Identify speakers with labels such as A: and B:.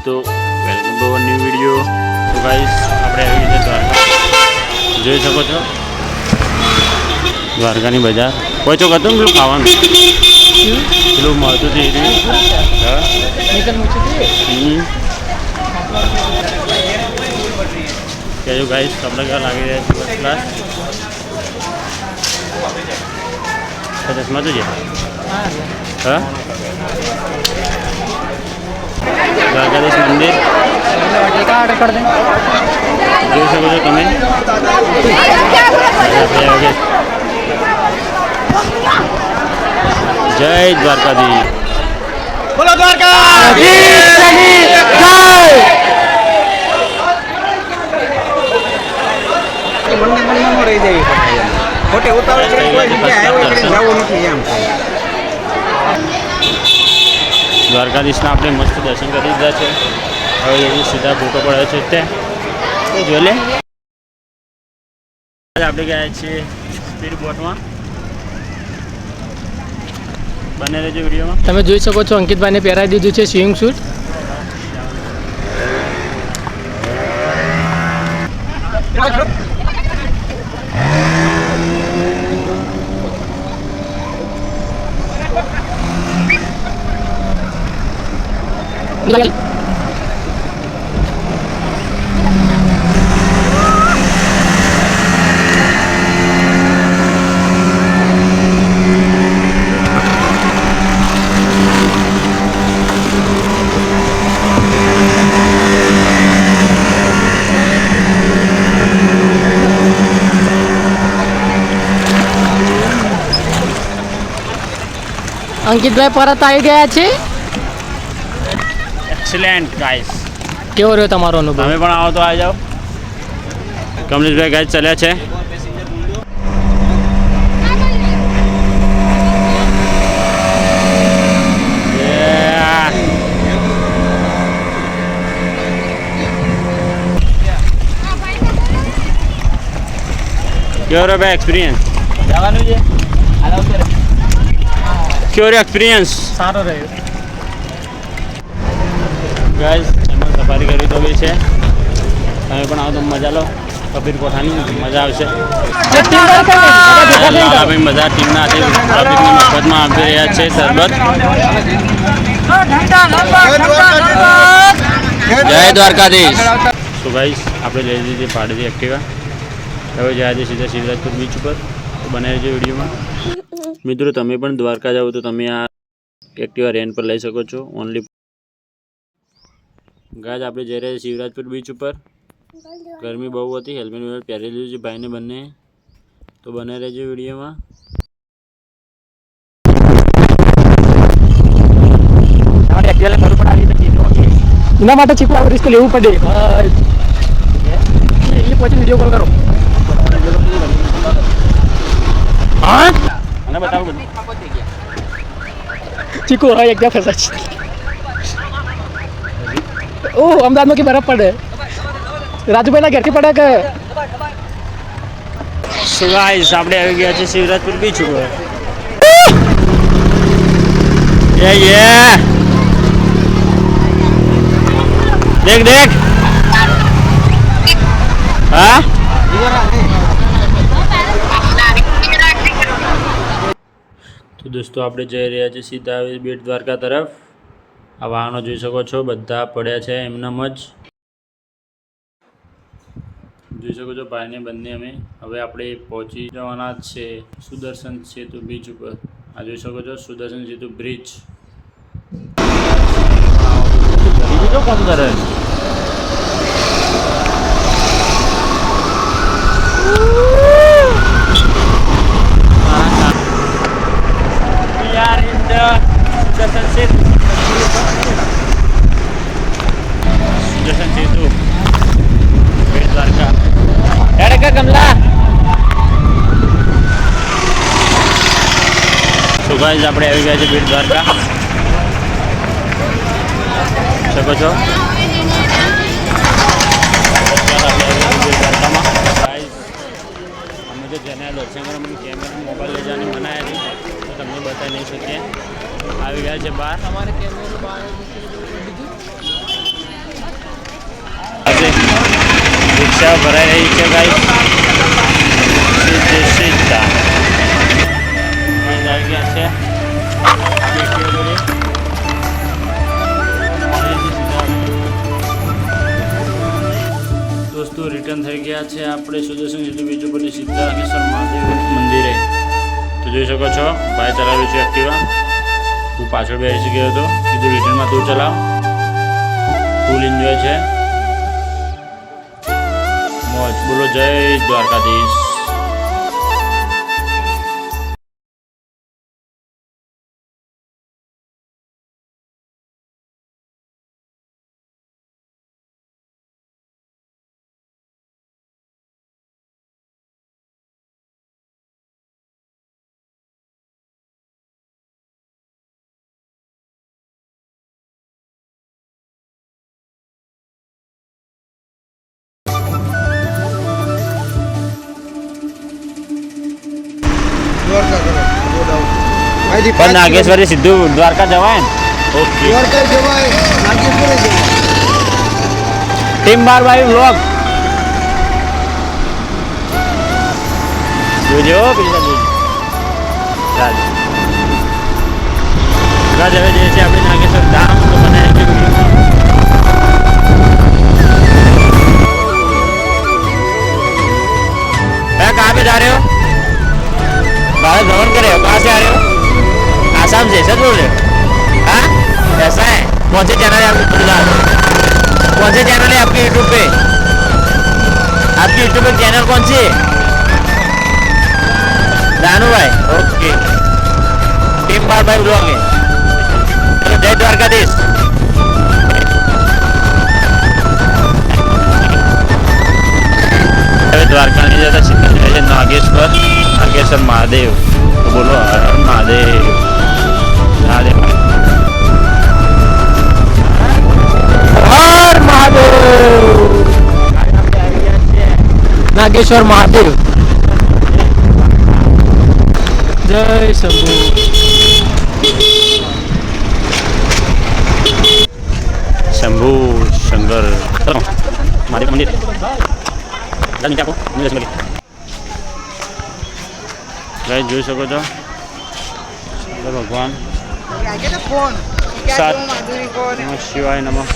A: તો welcome to new video. તો guys આપણે આવી રીતે દ્વારકા જોઈ શકો છો. દ્વારકાની બજાર પહોંચો હતું ને પેલું ખાવાનું પેલું મળતું હતું કહેજો ગાઈસ તમને કેવા લાગી રહ્યા છે ફર્સ્ટ ક્લાસ. ચશ્મા તો છે હા દ્વારકાધીશ મંદિર જોઈ શકો છો તમે. જય દ્વારકાધીશ.
B: બોલો દ્વારકા. રહી જાય ખોટી ઉતાવળ કરી કોઈ જગ્યાએ આવ્યો એટલે જવું નથી એમ.
A: દ્વારકાધીશના આપણે મસ્ત દર્શન કરી દીધા છે. હવે એ સીધા ફોટો પડે છે ત્યાં તો જોઈ લે. આપણે ગયા છીએ સ્પીડ બોટમાં. બને રહેજો વિડીયોમાં.
C: તમે જોઈ શકો છો અંકિતભાઈને પહેરાવી દીધું છે સ્વિમિંગ સૂટ. અંકિતભાઈ પરત આવી ગયા છે.
A: Excellent guys.
C: કેવો રહ્યો તમારો અનુભવ?
A: તમે પણ આવો તો આવી જાઓ. કમલેશભાઈ ગાઈસ ચાલ્યા છે. કેવો રહ્યો ભાઈ એક્સપિરિયન્સ?
B: જવાનું છે
A: કેવો રહ્યો એક્સપિરિયન્સ?
C: સારો રહ્યો
A: ગાઈસ. એમાં સફારી કરવી તો બી છે. તમે પણ આવો તો મજા લો. કબીર કોઠાની મજા આવશે. લાલાભાઈ બધા ટીમના હાથે ટ્રાફિકની મફતમાં આપી રહ્યા છે શરબત. જય દ્વારકાધીશ. તો ગાઈસ આપણે લઈ લીધી પાડીથી એક્ટિવા. હવે જાય છે સીધા શિવરાજપુર બીચ ઉપર. તો બનાવી રહેજો વિડીયોમાં. મિત્રો તમે પણ દ્વારકા જાઓ તો તમે આ એક્ટિવા રેન્ટ પર લઈ શકો છો. ઓનલી ગાજ આપણે જઈ રહ્યા છીએ શિવરાજપુર બીચ ઉપર. ગરમી બહુ હતી. હેલ્મેટ પહેરી લીધું છે ભાઈને બંને. તો બનાવી રહેજો વિડીયોમાં.
C: એના માટે ચીકુ રિસ્ક લેવું પડે. એ પછી વિડીયો કોલ કરો. હા
A: અને બતાવો બધું.
C: ચીકુ હા એક ફસાય છે. ઓહ અમદાવાદમાં કે બરફ પડે. રાજુભાઈના ઘેરથી પડે કે.
A: સો ગાઈસ આપણે આવી ગયા છે શિવરાજપુર બીચ ઉપર. દેખ દેખ હા તો દોસ્તો આપણે જઈ રહ્યા છીએ સીધા બેટ દ્વારકા તરફ. આ વાહનો જોઈ શકો છો બધા પડ્યા છે એમનામ જ. જોઈ શકો છો ભાઈને બંને અમે હવે આપણે પહોંચી જવાના જ છે સુદર્શન સેતુ બીચ ઉપર. આ જોઈ શકો છો સુદર્શન સેતુ બ્રિજ. બીજો કામ કરે સુદર્શન સેતુ. સુદર્શન સેતુ બેટ દ્વારકા. એડકા કમલા. તો ગાઈસ આપણે આવી ગયા છે બેટ દ્વારકા. શકો છો અમે તો જેને દર્શન કરવા મને કેમેરા મોબાઈલ લઈ જવાની મનાય હતી તો તમને બતાવી નહીં શકીએ. આવી ગયા છે બહાર.
C: તમારે કેમેરો બહાર
A: રિક્ષા ભરાઈ રહી છે ગાઈસ સીધા આવી ગયા છે દોસ્તો રિટર્ન થઈ ગયા છે આપણે સુદર્શન સેતુ બીચ ઉપરથી સીધા નાગેશ્વર મહાદેવ મંદિરે. તો જોઈ શકો છો ભાઈ ચલાવ્યું છે એક્ટિવા. હું પાછળ બેસી ગયો હતો, કીધું રિટર્નમાં તું ચલાવ. ફૂલ એન્જોય છે, મોજ. બોલો જય દ્વારકાધીશ.
B: દ્વારકા કરો અહીંથી
A: પણ નાગેશ્વરી સીધું દ્વારકા જવાય ને? ઓકે.
B: દ્વારકા જવાય, નાગેશ્વર જવાય.
A: ટીમ 12 વ્લોગ જોજો પેલા જોજો. રાજ હવે જઈએ છીએ આપણે નાગેશ્વર ધામ. તો મને कहाँ पे जा रहे हो? भारत भ्रमण कर रहे हो? कहाँ से आ रहे हो? आसाम से? सच बोल रहे हो? हाँ ऐसा है? कौन से चैनल है आपके? कौन से चैनल है आपके यूट्यूब पे? आपकी यूट्यूब पे चैनल कौन सी है? दानू भाई. ओके. टीम 12 ब्लॉग है. चलो जय द्वारकाधीश. દ્વારકા ની જતા સીધા જાય છે નાગેશ્વર મહાદેવ. તો બોલો હર હર મહાદેવ. મહાદેવ
C: હર મહાદેવ. નાગેશ્વર મહાદેવ. જય શંભુ.
A: શંભુ શંકર મહાદેવ મંદિર. નીચે આપો, નીચે મળી. ગાઈસ જોઈ શકો છો શંકર ભગવાન. નમઃ શિવાય નમઃ.